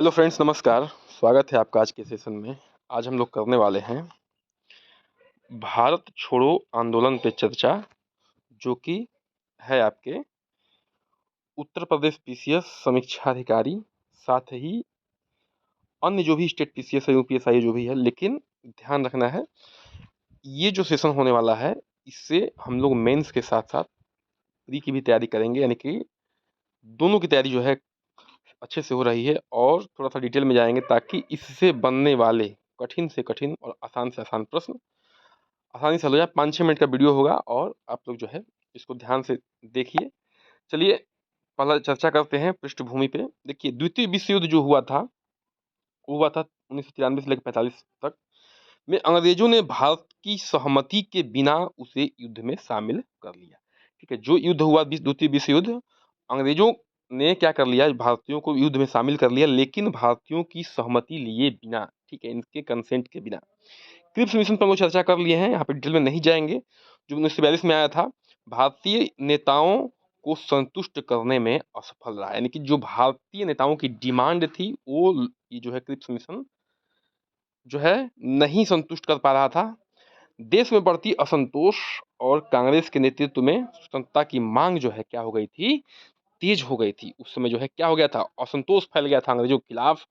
Hello friends, नमस्कार। स्वागत है आपका आज के सेशन में। आज हम लोग करने वाले हैं भारत छोड़ो आंदोलन पे चर्चा, जो कि है आपके उत्तर प्रदेश पीसीएस समीक्षा अधिकारी, साथ ही अन्य जो भी स्टेट पीसीएस है, यूपीएसआई जो भी है। लेकिन ध्यान रखना है, ये जो सेशन होने वाला है, इससे हम लोग मेंस के साथ साथ प्री की भी तैयारी करेंगे, यानी कि दोनों की तैयारी जो है अच्छे से हो रही है और थोड़ा सा डिटेल में जाएंगे, ताकि इससे बनने वाले कठिन से कठिन और आसान से आसान प्रश्न आसानी से हल हो जाए। 5-6 मिनट का वीडियो होगा और आप लोग जो है इसको ध्यान से देखिए। चलिए पहला चर्चा करते हैं पृष्ठभूमि पे। देखिए, द्वितीय विश्व युद्ध जो हुआ था, वो हुआ था 1993 से लेकर 45 तक में। अंग्रेजों ने भारत की सहमति के बिना उसे युद्ध में शामिल कर लिया। ठीक है, जो युद्ध हुआ द्वितीय विश्व युद्ध, अंग्रेजों ने क्या कर लिया, भारतीयों को युद्ध में शामिल कर लिया, लेकिन भारतीयों की सहमति लिए बिना। ठीक है, इनके कंसेंट के बिना। क्रिप्स मिशन पर हम लोग चर्चा कर लिए हैं, यहाँ पे डिटेल में नहीं जाएंगे। जो 1942 में आया था, भारतीय नेताओं को संतुष्ट करने में असफल रहा, यानी कि जो भारतीय नेताओं की डिमांड थी, वो ये जो है क्रिप्स मिशन जो है नहीं संतुष्ट कर पा रहा था। देश में बढ़ती असंतोष और कांग्रेस के नेतृत्व में स्वतंत्रता की मांग जो है क्या हो गई थी, तेज हो गई थी। उस समय जो है क्या हो गया था, असंतोष फैल गया था अंग्रेजों के खिलाफ,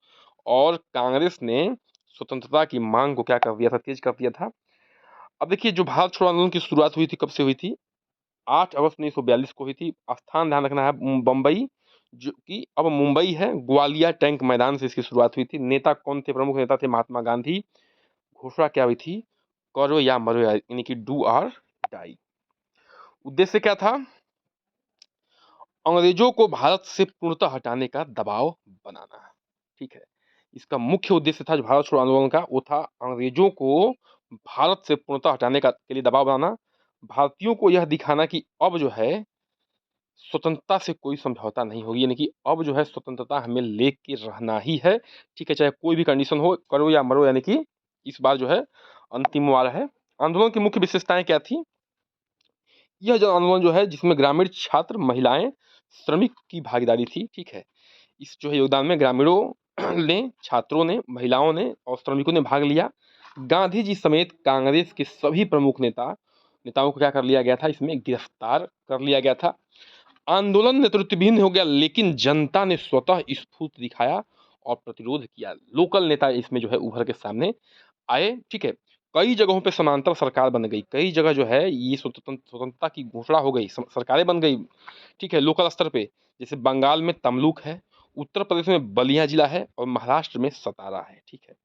और कांग्रेस ने स्वतंत्रता की मांग को क्या कर दिया था, तेज कर दिया था। अब देखिए, जो भारत छोड़ो आंदोलन की शुरुआत हुई थी, कब से हुई थी? 8 अगस्त 1942 को हुई थी। स्थान ध्यान रखना है, बम्बई, जो कि अब मुंबई है। ग्वालियर टैंक मैदान से इसकी शुरुआत हुई थी। नेता कौन थे? प्रमुख नेता थे महात्मा गांधी। घोषणा क्या हुई थी? करो या मरो, यानी कि डू और डाई। उद्देश्य क्या था? अंग्रेजों को भारत से पूर्णतः हटाने का दबाव बनाना। ठीक है, इसका मुख्य उद्देश्य था जो भारत छोड़ो आंदोलन का, वो था अंग्रेजों को भारत से पूर्णतः हटाने का के लिए दबाव बनाना। भारतीयों को यह दिखाना कि अब जो है स्वतंत्रता से कोई समझौता नहीं होगी, यानी कि अब जो है स्वतंत्रता हमें लेके रहना ही है। ठीक है, चाहे कोई भी कंडीशन हो, करो या मरो, यानी कि इस बार जो है अंतिम वार है। आंदोलन की मुख्य विशेषताएं क्या थी? यह जन आंदोलन जो है, जिसमें ग्रामीण छात्र, महिलाएं, श्रमिक की भागीदारी थी। ठीक है, इस जो है योगदान में ग्रामीणों ने, छात्रों ने, महिलाओं ने और श्रमिकों ने भाग लिया। गांधी जी समेत कांग्रेस के सभी प्रमुख नेताओं को क्या कर लिया गया था, इसमें गिरफ्तार कर लिया गया था। आंदोलन नेतृत्वहीन हो गया, लेकिन जनता ने स्वतः स्फूर्त दिखाया और प्रतिरोध किया। लोकल नेता इसमें जो है उभर के सामने आए। ठीक है, कई जगहों पे समांतर सरकार बन गई। कई जगह जो है ये स्वतंत्रता की घोषणा हो गई, सरकारें बन गई। ठीक है, लोकल स्तर पे, जैसे बंगाल में तमलुक है, उत्तर प्रदेश में बलिया जिला है और महाराष्ट्र में सतारा है। ठीक है,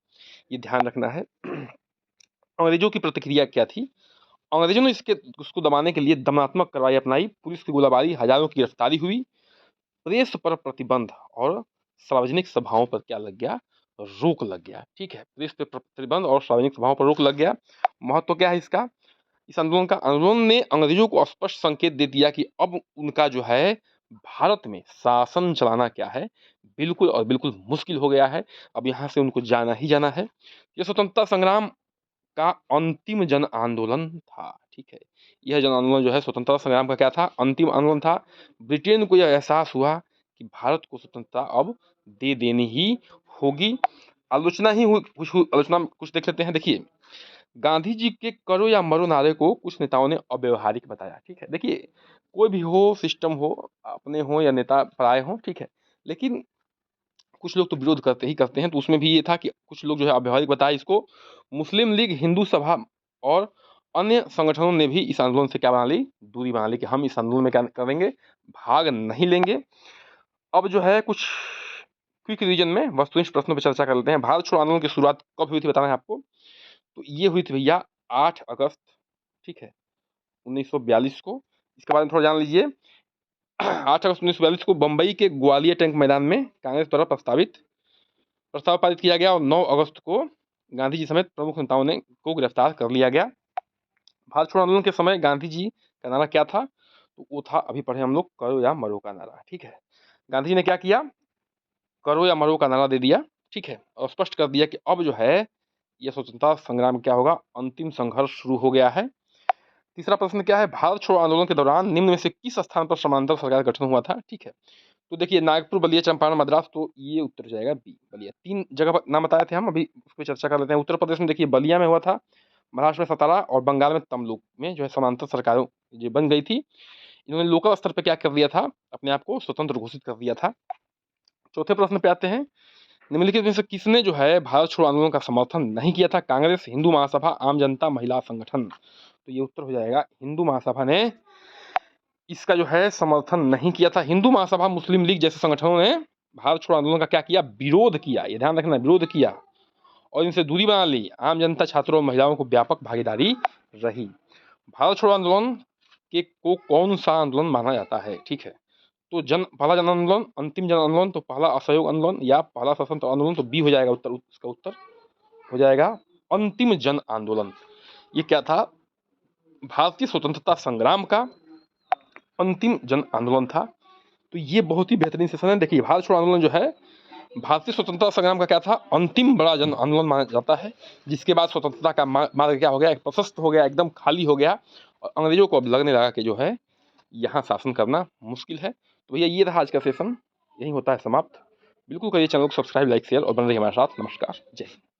ये ध्यान रखना है। अंग्रेजों की प्रतिक्रिया क्या थी? अंग्रेजों ने इसके उसको दबाने के लिए दमनात्मक कार्रवाई अपनाई। पुलिस की गोलाबारी, हजारों की गिरफ्तारी हुई। प्रेस पर प्रतिबंध और सार्वजनिक सभाओं पर क्या लग गया? रोक लग गया। ठीक है, प्रेस पे प्रतिबंध और सार्वजनिक सभाओं पर रोक लग गया। महत्व क्या है इसका? इस आंदोलन का, आंदोलन ने अंग्रेजों को स्पष्ट संकेत दे दिया कि अब उनका जो है भारत में शासन चलाना क्या है, बिल्कुल और बिल्कुल मुश्किल हो गया है। अब यहाँ से उनको जाना ही जाना है। ये स्वतंत्रता संग्राम का अंतिम जन आंदोलन था। ठीक है, यह जन आंदोलन जो है स्वतंत्रता संग्राम का क्या था? अंतिम आंदोलन था। ब्रिटेन को यह एहसास हुआ कि भारत को स्वतंत्रता अब दे देनी ही होगी। आलोचना ही हुई, आलोचना कुछ देख लेते हैं। देखिए, गांधी जी के करो या मरो नारे को कुछ नेताओं ने अव्यवहारिक बताया। ठीक है, देखिए, कोई भी हो, सिस्टम हो, अपने हो या नेता पराए हो, ठीक है, लेकिन कुछ लोग तो विरोध करते ही करते हैं। तो उसमें भी ये था कि कुछ लोग जो है अव्यवहारिक बताया इसको। मुस्लिम लीग, हिंदू सभा और अन्य संगठनों ने भी इस आंदोलन से क्या बना ली? दूरी बना ली, कि हम इस आंदोलन में क्या करेंगे? भाग नहीं लेंगे। अब जो है कुछ क्विक रिवीजन में वस्तुनिष्ठ प्रश्नों पर चर्चा कर लेते हैं। भारत छोड़ो आंदोलन की शुरुआत कब हुई थी, बताना है आपको। तो ये हुई थी भैया 8 अगस्त, ठीक है, 1942 को। इसके बारे में थोड़ा जान लीजिए। 8 अगस्त 1942 को बम्बई के ग्वालियर टैंक मैदान में कांग्रेस द्वारा प्रस्ताव पारित किया गया, और 9 अगस्त को गांधी जी समेत प्रमुख नेताओं ने को गिरफ्तार कर लिया गया। भारत छोड़ो आंदोलन के समय गांधी जी का नारा क्या था? तो वो था, अभी पढ़े हम लोग, करो या मरो का नारा। ठीक है, गांधी जी ने क्या किया? करो या मरो का नारा दे दिया। ठीक है, और स्पष्ट कर दिया कि अब जो है ये स्वतंत्रता संग्राम क्या होगा? अंतिम संघर्ष शुरू हो गया है। तीसरा प्रश्न क्या है? भारत छोड़ो आंदोलन के दौरान निम्न में से किस स्थान पर समांतर सरकार का गठन हुआ था? ठीक है, तो देखिए नागपुर, बलिया, चंपारण, मद्रास, तो ये उत्तर हो जाएगा बी, बलिया। 3 जगह प नाम बताए थे हम, अभी उस पे चर्चा कर लेते हैं। उत्तर प्रदेश में देखिए बलिया में हुआ था, महाराष्ट्र में सतारा और बंगाल में तमलुक में जो है समांतर सरकारों जो बन गई थी। इन्होंने लोकल स्तर पे क्या कर दिया था, अपने आप को स्वतंत्र घोषित कर दिया था। चौथे प्रश्न पे आते हैं, निम्नलिखित में से किसने जो है भारत छोड़ो आंदोलन का समर्थन नहीं किया था? कांग्रेस, हिंदू महासभा, आम जनता, महिला संगठन। तो ये उत्तर हो जाएगा हिंदू महासभा ने इसका जो है समर्थन नहीं किया था। हिंदू महासभा, मुस्लिम लीग जैसे संगठनों ने भारत छोड़ो आंदोलन का क्या किया? विरोध किया। ये ध्यान रखना, विरोध किया और इनसे दूरी बना ली। आम जनता, छात्रों और महिलाओं को व्यापक भागीदारी रही। भारत छोड़ो आंदोलन के को कौन सा आंदोलन माना जाता है? ठीक है, तो पहला जन आंदोलन, अंतिम जन आंदोलन, तो पहला असहयोग आंदोलन या पहला स्वतंत्र आंदोलन, तो बी हो जाएगा उत्तर। इसका उत्तर हो जाएगा अंतिम जन आंदोलन। ये क्या था? भारतीय स्वतंत्रता संग्राम का अंतिम जन आंदोलन था। तो ये बहुत ही बेहतरीन सेशन है। देखिए भारत छोड़ो आंदोलन जो है भारतीय स्वतंत्रता संग्राम का क्या था? अंतिम बड़ा जन आंदोलन माना जाता है, जिसके बाद स्वतंत्रता का मार्ग क्या हो गया? एक प्रशस्त हो गया, एकदम खाली हो गया और अंग्रेजों को अब लगने लगा कि जो है यहाँ शासन करना मुश्किल है। तो भैया ये रहा आज का सेशन, यही होता है समाप्त। बिल्कुल करिए चैनल को सब्सक्राइब, लाइक, शेयर और बने रहिए हमारे साथ। नमस्कार, जय हिंद।